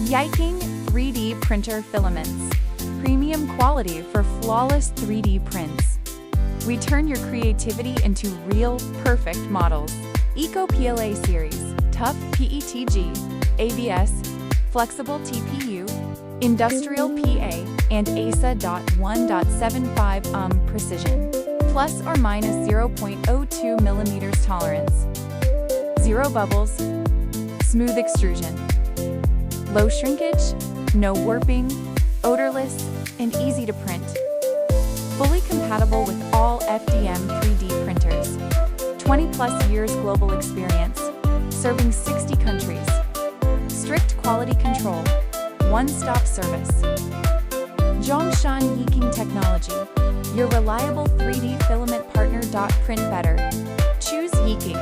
Yiking 3D printer filaments. Premium quality for flawless 3D prints. We turn your creativity into real, perfect models. Eco PLA series, tough PETG, ABS, flexible TPU, industrial PA, and ASA.1.75 precision. Plus or minus 0.02 millimeters tolerance. Zero bubbles. Smooth extrusion. Low shrinkage, no warping, odorless, and easy to print. Fully compatible with all FDM 3D printers. 20+ years global experience, serving 60 countries. Strict quality control, one-stop service. Zhongshan Yiking Technology, your reliable 3D filament partner. Print better. Choose Yiking.